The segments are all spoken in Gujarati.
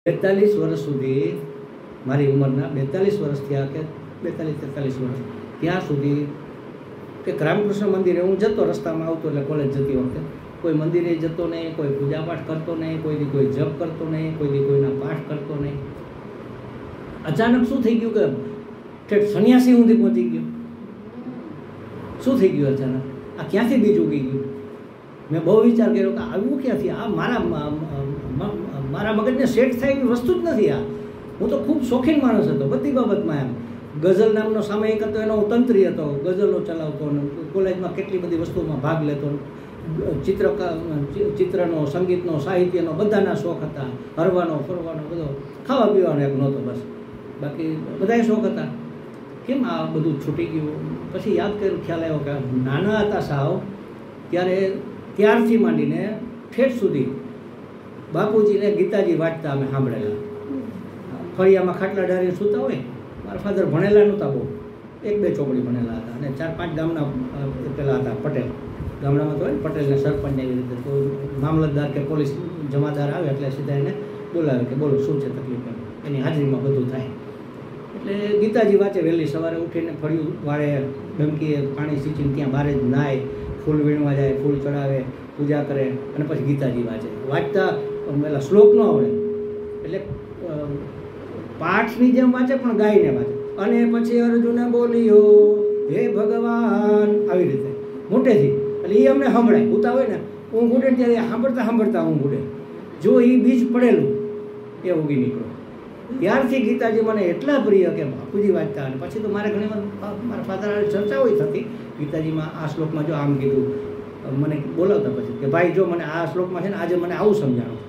42 વર્ષ સુધી મારી ઉંમરના 42 વર્ષ થયા કે 42-43 વર્ષ ત્યાં સુધી કે રામકૃષ્ણ મંદિરે હું જતો, રસ્તામાં આવતો એટલે કોલેજ જતી વખતે કોઈ મંદિરે જતો નહીં, કોઈ પૂજાપાઠ કરતો નહીં, કોઈ જપ કરતો નહીં, કોઈ કોઈના પાઠ કરતો નહીં. અચાનક શું થઈ ગયું કે ઠેઠ સન્યાસી સુધી પહોંચી ગયો. શું થઈ ગયું અચાનક? આ ક્યાંથી બીજ ઉગી ગયું? મેં બહુ વિચાર કર્યો કે આવું ક્યાંથી? આ મારા મગજને સેટ થાય એવી વસ્તુ જ નથી. આ હું તો ખૂબ શોખીન માણસ હતો બધી બાબતમાં. એમ ગઝલ નામનો સામયિક હતો, એનો હું તંત્રી હતો, ગઝલો ચલાવતો અને કોલેજમાં કેટલી બધી વસ્તુમાં ભાગ લેતો. ચિત્રનો, સંગીતનો, સાહિત્યનો બધાના શોખ હતા. હરવાનો, ફરવાનો, બધો ખાવા પીવાનો એક નહોતો બસ, બાકી બધાય શોખ હતા. કેમ આ બધું છૂટી ગયું? પછી યાદ કર્યું, ખ્યાલ આવ્યો કે નાના હતા સાવ ત્યારથી માંડીને ઠેઠ સુધી બાપુજીને ગીતાજી વાંચતા અમે સાંભળેલા. ફળિયામાં ખાટલા ડાળીને સૂતા હોય. મારા ફાધર ભણેલા નહોતા બહુ, 1-2 ચોપડી ભણેલા હતા અને 4-5 ગામના પેલા હતા પટેલ. ગામડામાં તો હોય પટેલને સરપંચ એવી રીતે, તો મામલતદાર કે પોલીસ જમાદાર આવે એટલે સીધા એને બોલાવે કે બોલો શું છે તકલીફ, એની હાજરીમાં બધું થાય. એટલે ગીતાજી વાંચે, વહેલી સવારે ઉઠીને ફળિયું વાળે, ડમકીએ પાણી સિંચીને ત્યાં બહાર જ નાય, ફૂલ વીણવા જાય, ફૂલ ચડાવે, પૂજા કરે અને પછી ગીતાજી વાંચે. વાંચતા પેલા શ્લોક ન આવડે એટલે પાઠની જેમ વાંચે પણ ગાઈને વાંચે. અને પછી અર્જુને બોલ્યો હે ભગવાન, આવી રીતે મોટેથી. એટલે એ અમને સંભળાય, ઉતા હોય ને ઊંઘ ઉડે ત્યારે સાંભળતા ઊંઘ ઉડે. જો એ બીજ પડેલું એ ઉગી નીકળો. ત્યારથી ગીતાજી મને એટલા પ્રિય કે બાપુજી વાંચતા. અને પછી તો મારે ઘણી વાર મારા ફાધર ચર્ચાઓ થતી ગીતાજીમાં, આ શ્લોકમાં જો આમ કીધું. મને બોલાવતા પછી કે ભાઈ જો મને આ શ્લોકમાં છે ને આજે મને આવું સમજાણું.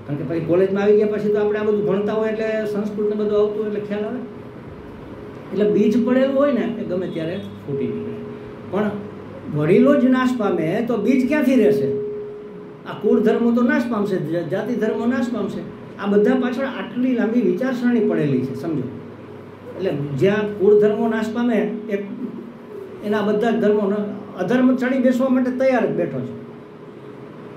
કારણ કે પછી કોલેજમાં આવી ગયા પછી તો આપણે આ બધું ભણતા હોય એટલે સંસ્કૃતને બધું આવતું હોય એટલે ખ્યાલ આવે. એટલે બીજ પડેલું હોય ને એ ગમે ત્યારે ફૂટી નીકળે. પણ વડીલો જ નાશ પામે તો બીજ ક્યાંથી રહેશે? આ કુળ ધર્મો તો નાશ પામશે, જાતિ ધર્મો નાશ પામશે. આ બધા પાછળ આટલી લાંબી વિચારસરણી પડેલી છે, સમજો. એટલે જ્યાં કુળ ધર્મો નાશ પામે એના બધા જ ધર્મો અધર્મ ચડી બેસવા માટે તૈયાર જ બેઠો છે.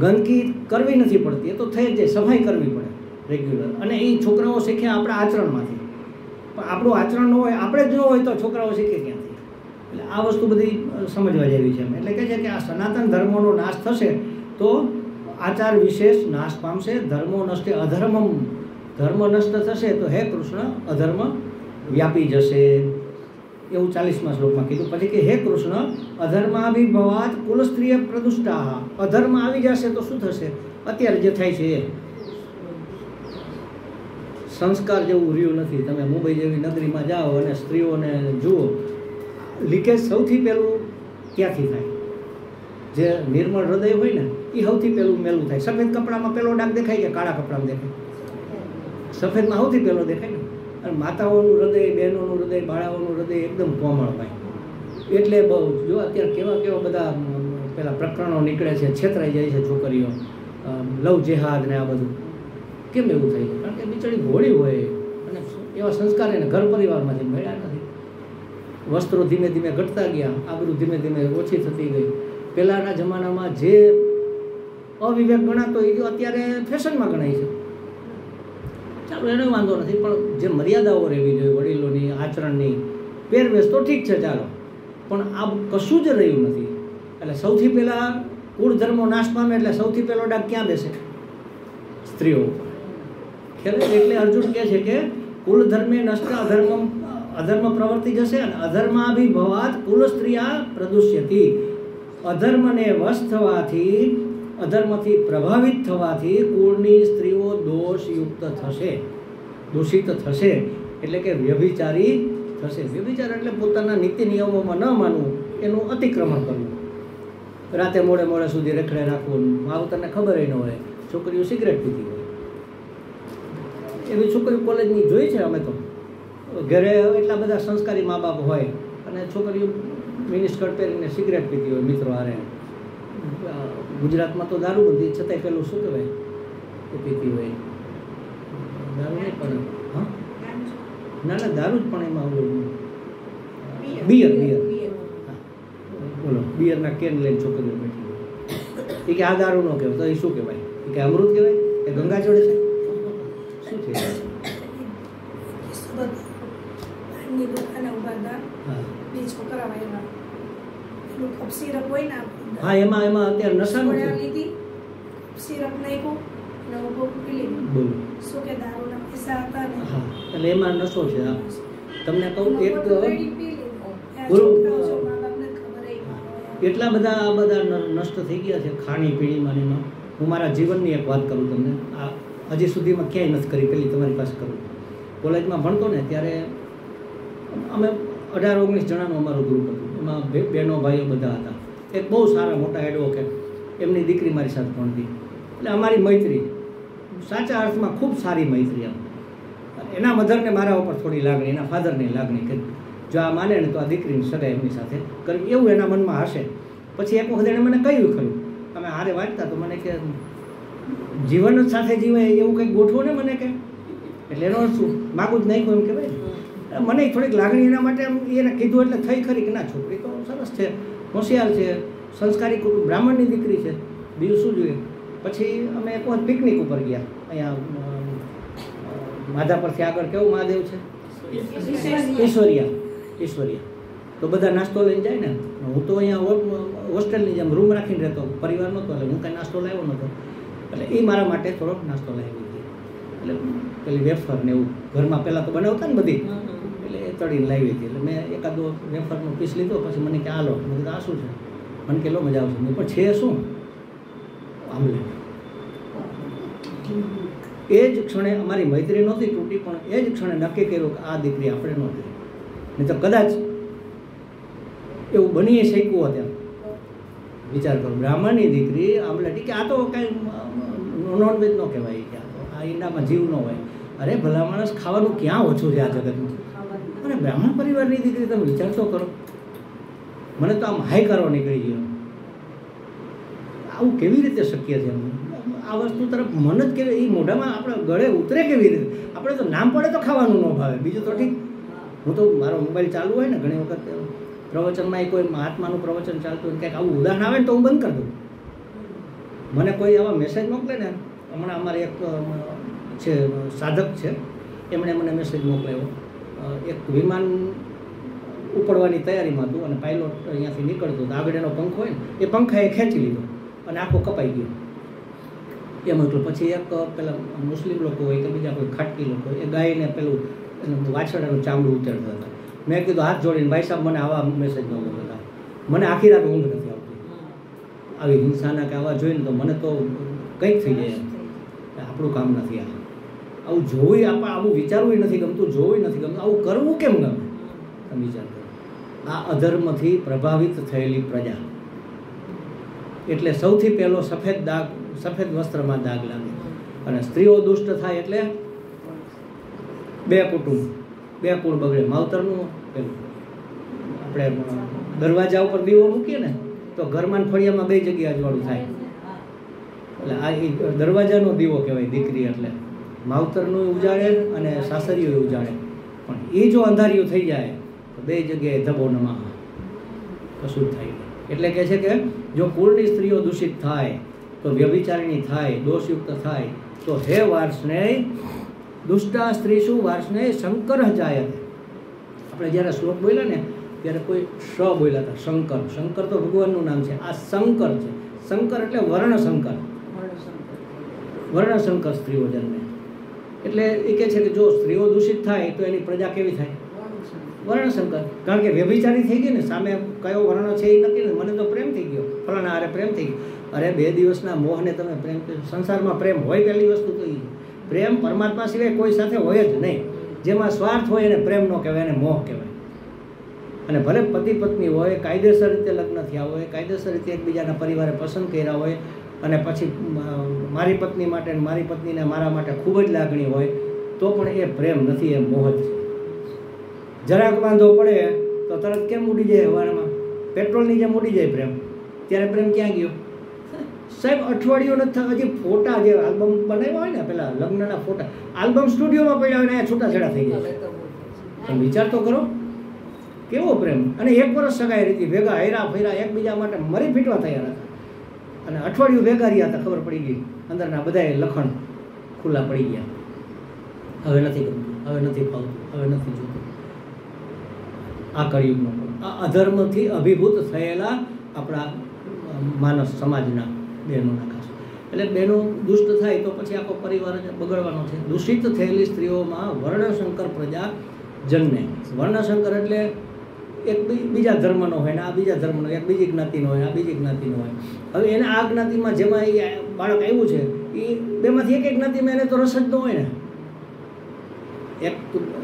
ગંદકી કરવી નથી પડતી, એ તો થઈ જ જાય, સફાઈ કરવી પડે રેગ્યુલર. અને એ છોકરાઓ શીખ્યા આપણા આચરણમાંથી. પણ આપણું આચરણ ન હોય, આપણે જ ન હોય તો છોકરાઓ શીખે ક્યાંથી? એટલે આ વસ્તુ બધી સમજવા જેવી છે. એટલે કહે છે કે આ સનાતન ધર્મોનો નાશ થશે તો આચાર વિશેષ નાશ પામશે. ધર્મો નષ્ટે અધર્મમ, ધર્મ નષ્ટ થશે તો હે કૃષ્ણ અધર્મ વ્યાપી જશે, એવું 40મા શ્લોકમાં કીધું. પછી કે હે કૃષ્ણ અધર્માભિભવાત કુલસ્ત્રીય પ્રદુષ્ટા, અધર્મ આવી જશે તો શું થશે? અત્યારે જે થાય છે એ સંસ્કાર જેવું રહ્યું નથી. તમે મુંબઈ જેવી નગરીમાં જાઓ અને સ્ત્રીઓને જુઓ, લીકેજ સૌથી પહેલું ક્યાંથી થાય? જે નિર્મળ હૃદય હોય ને એ સૌથી પહેલું મેલું થાય. સફેદ કપડામાં પહેલો ડાઘ દેખાય કે કાળા કપડામાં દેખાય? સફેદમાં સૌથી પહેલો દેખાય ને. અને માતાઓનું હૃદય, બહેનોનું હૃદય, બાળાઓનું હૃદય એકદમ કોમળ હોય. એટલે બહુ જો અત્યારે કેવા બધા પેલા પ્રકરણો નીકળે છે, છેતરાઈ જાય છે છોકરીઓ, લવ જેહાદ ને આ બધું. કેમ એવું થાય છે? કારણ કે બિચારી ભોળી હોય અને એવા સંસ્કાર એને ઘર પરિવારમાંથી મળ્યા નથી. વસ્ત્રો ધીમે ધીમે ઘટતા ગયા, આ બધું ધીમે ધીમે ઓછી થતી ગઈ. પહેલાંના જમાનામાં જે અવિવેક ગણાતો એ અત્યારે ફેશનમાં ગણાય છે. ચાલો એનો વાંધો નથી, પણ જે મર્યાદાઓ રહેવી જોઈએ વડીલોની, આચરણની, પહેરવેશ તો ઠીક છે ચાલો, પણ આ કશું જ રહ્યું નથી. એટલે સૌથી પહેલાં કુળ ધર્મો નાશ પામે એટલે સૌથી પહેલો ડાઘ ક્યાં બેસે? સ્ત્રીઓ. એટલે અર્જુન કહે છે કે કુલ ધર્મે નષ્ટ અધર્મ પ્રવર્તી જશે અને અધર્માભિભવાત કુલ સ્ત્રીયા પ્રદુષ્યતિ. અધર્મને વશ થવાથી, અધર્મથી પ્રભાવિત થવાથી કુળની સ્ત્રીઓ દોષયુક્ત થશે, દૂષિત થશે. એટલે કે વ્યભિચારી થશે. વ્યભિચાર એટલે પોતાના નીતિ નિયમોમાં ન માનવું, એનું અતિક્રમણ કરવું. રાતે મોડે સુધી રખડે રાખવું, માવતરને ખબર ન હોય, છોકરીઓ સિગરેટ પીતી હોય. એવી છોકરીઓ કોલેજની જોઈ છે અમે તો. ઘરે એટલા બધા સંસ્કારી મા બાપ હોય અને છોકરીઓ મિનિસ્કર્ટ પહેરીને સિગરેટ પીતી હોય મિત્રો હારે. ગુજરાતમાં તો દારૂબંધી છતાંય પેલું શું કહેવાય એ પીતી હોય. દારૂ નહીં પણ હા ના દારૂ જ, પણ એમાં બિયર બોલો, બિયરના કેન લઈને છોકરીઓ બેઠી હોય. એ કે આ દારૂ ન કહેવાય તો એ શું કહેવાય? એ કે અમૃત કહેવાય? એ ગંગા જોડે છે? શું છે? સુરત પાનની દુકાને ઊભા હતા, હા 2 છોકરા આવ્યા, એનું કપ સિરપ હોય ને હા, એમાં અત્યારે નશાનું છે. લીધી, સિરપ નાખ્યું અને ઊભો પી લીધું. બોલો. શું કે દારૂના પૈસા હતા ને, હા, એટલે એમાં નશો છે. હા, તમને કહું એક બધું રેડી પી લીધું. આ બોલો. છોકરાઓ જો મા બાપને ખબર ય ના હોય. એટલા બધા આ બધા નષ્ટ થઈ ગયા છે ખાણીપીણીમાં ને એમાં. હું મારા જીવનની એક વાત કરું તમને. આ હજી સુધીમાં ક્યાંય નથી કરી, પેલી તમારી પાસે કરું. કોલેજમાં ભણતો ને ત્યારે અમે 18-19 જણાનું અમારું ગ્રુપ હતું. એમાં બહેનો ભાઈઓ બધા હતા. એક બહુ સારા મોટા એડવોકેટ, એમની દીકરી મારી સાથે ભણતી. એટલે અમારી મૈત્રી સાચા અર્થમાં ખૂબ સારી મૈત્રી. આમ એના મધરને મારા ઉપર થોડી લાગણી, એના ફાધરની લાગણી કે જો આ માને ને તો આ દીકરીની સગાઈ એમની સાથે કરવી, એવું એના મનમાં હશે. પછી એક વખત એણે મને કહ્યું ખરું, અમે હારે વાંચતા તો મને કે જીવન જ સાથે જીવે એવું કંઈક ગોઠવો ને મને કે. એટલે એનો અર્થ શું? માગું જ નહીં કોઈ એમ કહેવાય. મને થોડીક લાગણી એના માટે એને કીધું એટલે થઈ ખરી કે ના, છોકરી તો સરસ છે, હોશિયાર છે, સંસ્કારી કુટુંબ, બ્રાહ્મણની દીકરી છે, બીજું શું જોઈએ. પછી અમે એક વખત પિકનિક ઉપર ગયા. અહીંયા માધા પરથી આગળ કેવું મહાદેવ છે? ઈશ્વરિયા. તો બધા નાસ્તો લઈને જાય ને. હું તો અહીંયા હોસ્ટેલની જેમ રૂમ રાખીને રહેતો, પરિવાર નહોતો, એટલે હું કાંઈ નાસ્તો લાવ્યો નહોતો. એટલે એ મારા માટે થોડોક નાસ્તો લાવી હતી. એટલે પેલી વેફર ને એવું ઘરમાં પહેલાં તો બનાવતા ને બધી, એટલે એ તળીને લાવી હતી. એટલે મેં એકાદો વેફરનો પીસ લીધો. પછી મને કે આ લો. મેં કીધું આ શું છે? મને કે લો, મજા આવશે. મેં પણ છે શું? આમલેટ. એ જ ક્ષણે અમારી મૈત્રી નહોતી તૂટી, પણ એ જ ક્ષણે નક્કી કર્યું કે આ દીકરી આપણે ન થઈ. નહીં તો કદાચ એવું બની શક્યું હોત. એમ વિચાર કરો, બ્રાહ્મણની દીકરી આમલેટ, કે આ તો કાંઈ નોનવેજ ન કહેવાય, કે આ ઈંડામાં જીવ ન હોય. અરે ભલા માણસ, ખાવાનું ક્યાં ઓછું છે આ જગતમાં. અને બ્રાહ્મણ પરિવારની દીકરી તમે વિચાર તો કરો. મને તો આમ હાઈ કરવા નીકળી ગયો. આવું કેવી રીતે શક્ય છે? આ વસ્તુ તરફ મન જ કેવી, એ મોઢામાં આપણે ગળે ઉતરે કેવી રીતે? આપણે તો નામ પડે તો ખાવાનું ન ભાવે, બીજું તો ઠીક. હું તો મારો મોબાઈલ ચાલુ હોય ને, ઘણી વખત પ્રવચનમાં કોઈ મહાત્માનું પ્રવચન ચાલતું હોય, કંઈક આવું ઉદાહરણ આવે ને તો હું બંધ કરી દઉં. મને કોઈ આવા મેસેજ મોકલે ને, હમણાં અમારે એક છે સાધક છે, એમણે મને મેસેજ મોકલાવ્યો. એક વિમાન ઉપડવાની તૈયારીમાં હતું અને પાયલોટ અહીંયાથી નીકળતો હતો. આગળ એનો પંખો હોય ને, એ પંખાએ ખેંચી લીધો અને આખો કપાઈ ગયો. એમ હતું. પછી એક પેલા મુસ્લિમ લોકો હોય કે બીજા કોઈ ખાટકી લોકો હોય, એ ગાયને પેલું વાછરડાનું ચામડું ઉતરતા હતા. મેં કીધું હાથ જોડીને, ભાઈ સાહેબ મને આવા મેસેજ ન મોકલતા, મને આખી રાત ઊંઘ નથી આવતી. આવી હિંસાના કે આવા જોઈને તો મને તો કંઈક થઈ જાય. આપણું કામ નથી આ. આવું જોવું, આપણે આવું વિચારવું નથી ગમતું, જોવું નથી ગમતું, આવું કરવું કેમ ગમે? તમે વિચાર કરો. આ અધર્મથી પ્રભાવિત થયેલી પ્રજા, એટલે સૌથી પહેલો સફેદ વસ્ત્રમાં દાગ લાગે. અને સ્ત્રીઓ દુષ્ટ થાય એટલે 2 કુટુંબ, 2 કુળ બગડે. માવતરનું પેલું આપણે દરવાજા ઉપર દીવો મૂકીએ ને, તો ઘરમાં ફળિયામાં 2 જગ્યા અજવાળું થાય. એટલે આ દરવાજાનો દીવો કહેવાય દીકરી. એટલે માવતરનું ઉજાડે અને સાસરીઓ ઉજાડે. પણ એ જો અંધારિયું થઈ જાય તો 2 જગ્યાએ ધબો નમા, કશું જ થાય. એટલે કહે છે કે જો કુળની સ્ત્રીઓ દૂષિત થાય, તો વ્યભિચારિણી થાય, દોષયુક્ત થાય, તો હે વાર્ષ્ણેય દુષ્ટા સ્ત્રીશું વાર્ષ્ણેય શંકર જાય. આપણે જ્યારે શ્લોક બોલ્યા ને ત્યારે કોઈ શ બોલ્યા હતા, શંકર. શંકર તો ભગવાનનું નામ છે. આ શંકર છે. શંકર એટલે વર્ણશંકર. વર્ણશંકર સ્ત્રીઓ જન્મે. એટલે એ કહે છે કે જો સ્ત્રીઓ દૂષિત થાય તો એની પ્રજા કેવી થાય? વર્ણશંકર. કારણ કે વ્યભિચારી થઈ ગઈ ને, સામે કયો વર્ણ છે એ નક્કી ને. મને તો પ્રેમ થઈ ગયો, ફલાણા હારે પ્રેમ થઈ ગયો. અરે 2 દિવસના મોહને તમે પ્રેમ, સંસારમાં પ્રેમ હોય પહેલી વસ્તુ તો એ. પ્રેમ પરમાત્મા સિવાય કોઈ સાથે હોય જ નહીં. જેમાં સ્વાર્થ હોય એને પ્રેમ ન કહેવાય, એને મોહ કહેવાય. અને ભલે પતિ પત્ની હોય, કાયદેસર રીતે લગ્ન થયા હોય, કાયદેસર રીતે એકબીજાના પરિવારે પસંદ કર્યા હોય, અને પછી મારી પત્ની માટે મારી પત્નીને મારા માટે ખૂબ જ લાગણી હોય, તો પણ એ પ્રેમ નથી, એ મોહ જ છે. જરાક વાંધો પડે તો તરત કેમ ઉડી જાય હવામાં? પેટ્રોલની જેમ ઉડી જાય પ્રેમ. ત્યારે પ્રેમ ક્યાં ગયો? સાહેબ અઠવાડિયું નથી થયું, હજી ફોટા જે આલ્બમ બનાવ્યા હોય ને, પેલા લગ્નના ફોટા આલ્બમ સ્ટુડિયોમાં પડ્યા હોય ને, અહીંયા છૂટાછેડા થઈ જાય. તમે વિચાર તો કરો કેવો પ્રેમ. અને 1 વર્ષ સગાઈ રીતે ભેગા હૈરા ફેરા, એકબીજા માટે મરી ફીટવા તૈયાર હતા. અને અઠવાડિયું ભેગા રહ્યા હતા, ખબર પડી ગઈ અંદરના બધા લખણ ખુલ્લા પડી ગયા. હવે નથી ગમતું, હવે નથી ફાવતું, હવે નથી જોતું. આ કળિયુગનો આ અધર્મથી અભિભૂત થયેલા આપણા માનસ સમાજના બહેનોના ખાસ. એટલે બહેનો દુષ્ટ થાય તો પછી આખો પરિવાર જ બગડવાનો છે. દૂષિત થયેલી સ્ત્રીઓમાં વર્ણશંકર પ્રજા જન્મે. વર્ણશંકર એટલે એક બીજા ધર્મનો હોય ને આ બીજા ધર્મનો, એક બીજી જ્ઞાતિનો હોય, આ બીજી જ્ઞાતિનો હોય. હવે એને આ જ્ઞાતિમાં જેમાં એ બાળક આવ્યું છે એ બેમાંથી એક જ્ઞાતિમાં એને તો રસ જ ન હોય ને. એક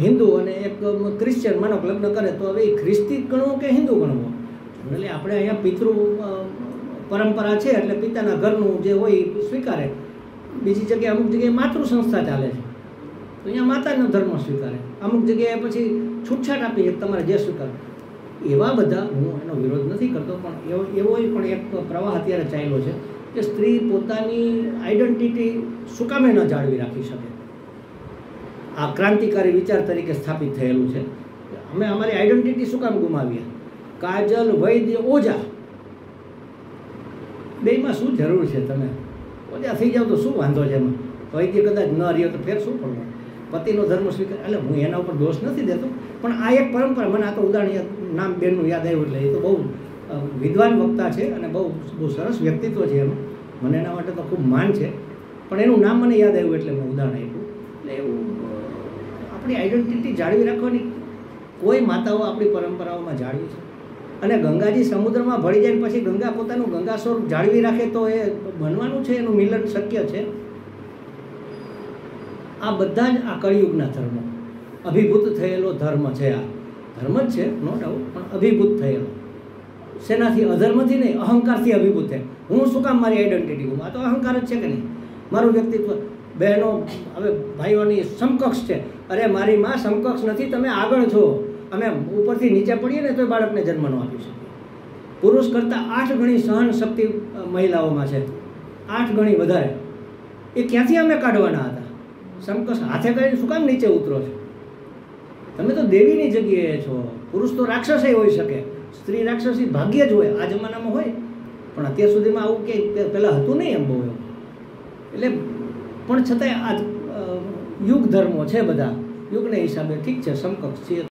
હિન્દુ અને એક ક્રિશ્ચિયન માનો લગ્ન કરે તો હવે એ ખ્રિસ્તી ગણવો કે હિન્દુ ગણવો? એટલે આપણે અહીંયા પિતૃ પરંપરા છે એટલે પિતાના ઘરનું જે હોય એ સ્વીકારે. બીજી જગ્યાએ અમુક જગ્યાએ માતૃ સંસ્થા ચાલે છે તો અહીંયા માતાનો ધર્મ સ્વીકારે. અમુક જગ્યાએ પછી છૂટછાટ આપી તમારે જે સ્વીકારે. એવા બધા હું એનો વિરોધ નથી કરતો, પણ એવો પણ એક પ્રવાહ અત્યારે ચાલ્યો છે કે સ્ત્રી પોતાની આઈડેન્ટિટી શું કામે ન જાળવી રાખી શકે. આ ક્રાંતિકારી વિચાર તરીકે સ્થાપિત થયેલું છે. અમે અમારી આઈડેન્ટિટી શું કામ ગુમાવીએ? કાજલ, વૈદ્ય, ઓઝા બેયમાં શું જરૂર છે? તમે ઓઝા થઈ જાઓ તો શું વાંધો છે એમાં? વૈદ્ય કદાચ ન રહ્યો તો ફેર શું પડવું? પતિનો ધર્મ સ્વીકાર. એટલે હું એના ઉપર દોષ નથી દેતો, પણ આ એક પરંપરા. મને આ તો ઉદાહરણ નામ બેનનું યાદ આવ્યું એટલે એ તો બહુ વિદ્વાન વક્તા છે અને બહુ સરસ વ્યક્તિત્વ છે એનું. મને એના માટે તો ખૂબ માન છે, પણ એનું નામ મને યાદ આવ્યું એટલે મેં ઉદાહરણ આપ્યું. એટલે એવું આપણી આઈડેન્ટિટી જાળવી રાખવાની કોઈ માતાઓ આપણી પરંપરાઓમાં જાળવી છે. અને ગંગાજી સમુદ્રમાં ભળી જાય પછી ગંગા પોતાનું ગંગા સ્વરૂપ જાળવી રાખે તો એ બનવાનું છે, એનું મિલન શક્ય છે. આ બધા જ આ કળિયુગના ધર્મો, અભિભૂત થયેલો ધર્મ છે. આ ધર્મ જ છે, નો ડાઉટ, પણ અભિભૂત થયેલો. શેનાથી? અધર્મથી નહીં, અહંકારથી અભિભૂત થાય. હું શું કામ મારી આઈડેન્ટિટી ગુમ? આ તો અહંકાર જ છે કે નહીં? મારું વ્યક્તિત્વ. બહેનો હવે ભાઈઓની સમકક્ષ છે. અરે મારી માં સમકક્ષ નથી, તમે આગળ છો. અમે ઉપરથી નીચે પડીએ ને તો બાળકને જન્મ ન આપી શકીએ. પુરુષ કરતાં 8 ગણી સહન શક્તિ મહિલાઓમાં છે, 8 ગણી વધારે. એ ક્યાંથી અમે કાઢવાના હતા? સમકક્ષ હાથે કરીને શું કામ નીચે ઉતરો છો? તમે તો દેવીની જગ્યાએ છો. પુરુષ તો રાક્ષસે હોઈ શકે, સ્ત્રી રાક્ષસી ભાગ્ય જ હોય, આ જમાનામાં હોય, પણ અત્યાર સુધીમાં આવું કે પહેલાં હતું નહીં એમ બહુ એવું. એટલે પણ છતાંય આ યુગ ધર્મો છે બધા, યુગને હિસાબે ઠીક છે, સમકક્ષ છીએ.